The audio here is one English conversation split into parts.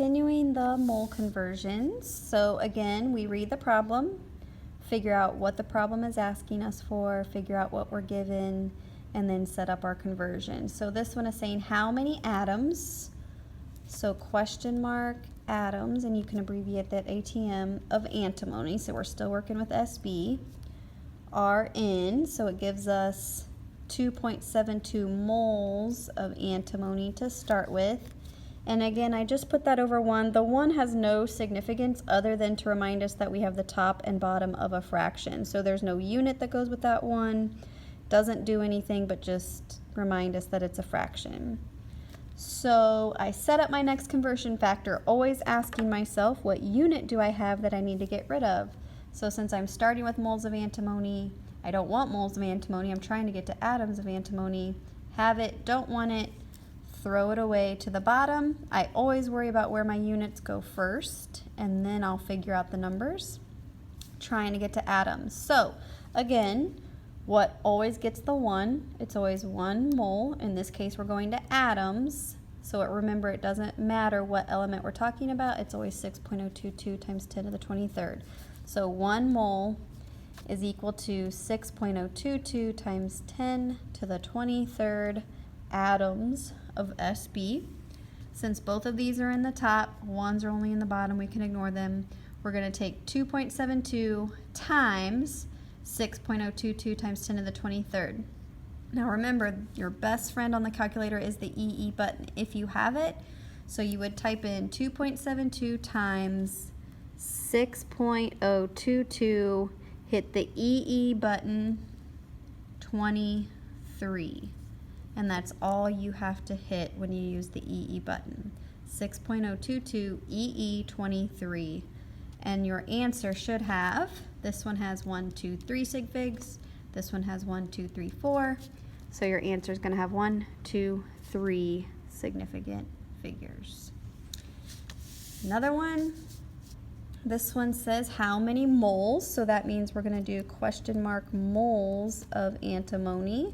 continuing the mole conversions. So again, we read the problem, figure out what the problem is asking us for, figure out what we're given, and then set up our conversion. So this one is saying how many atoms, so question mark atoms, and you can abbreviate that ATM, of antimony, so we're still working with SB, are in, so it gives us 2.72 moles of antimony to start with. And again, I just put that over 1. The 1 has no significance other than to remind us that we have the top and bottom of a fraction. So there's no unit that goes with that 1. Doesn't do anything but just remind us that it's a fraction. So I set up my next conversion factor, always asking myself, what unit do I have that I need to get rid of? So since I'm starting with moles of antimony, I don't want moles of antimony, I'm trying to get to atoms of antimony. Have it, don't want it, throw it away to the bottom. I always worry about where my units go first, and then I'll figure out the numbers, trying to get to atoms. So again, what always gets the 1? It's always 1 mole. In this case, we're going to atoms. So remember, it doesn't matter what element we're talking about. It's always 6.022 times 10 to the 23rd. So 1 mole is equal to 6.022 times 10 to the 23rd atoms of SB. Since both of these are in the top, ones are only in the bottom, we can ignore them. We're going to take 2.72 times 6.022 times 10 to the 23rd. Now remember, your best friend on the calculator is the EE button if you have it. So you would type in 2.72 times 6.022, hit the EE button, 23. And that's all you have to hit when you use the EE button. 6.022 EE 23. And your answer should have, this one has 1, 2, 3 sig figs. This one has 1, 2, 3, 4. So your answer is going to have 1, 2, 3 significant figures. Another one. This one says how many moles, so that means we're going to do question mark moles of antimony.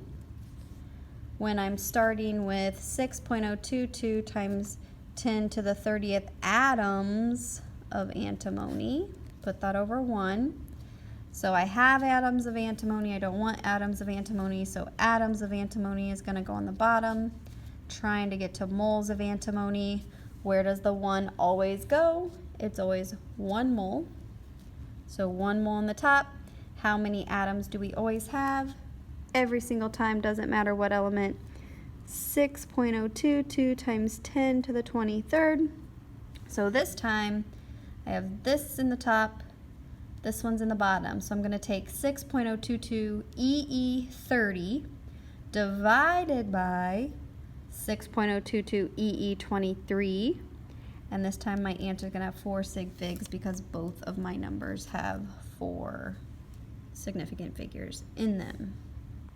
When I'm starting with 6.022 times 10 to the 30th atoms of antimony, put that over 1. So I have atoms of antimony, I don't want atoms of antimony, so atoms of antimony is going to go on the bottom. Trying to get to moles of antimony, where does the 1 always go? It's always 1 mole. So 1 mole on the top. How many atoms do we always have? Every single time, doesn't matter what element. 6.022 times 10 to the 23rd. So this time, I have this in the top, this one's in the bottom. So I'm going to take 6.022 EE30 divided by 6.022 EE23. And this time my answer is going to have 4 sig figs because both of my numbers have 4 significant figures in them.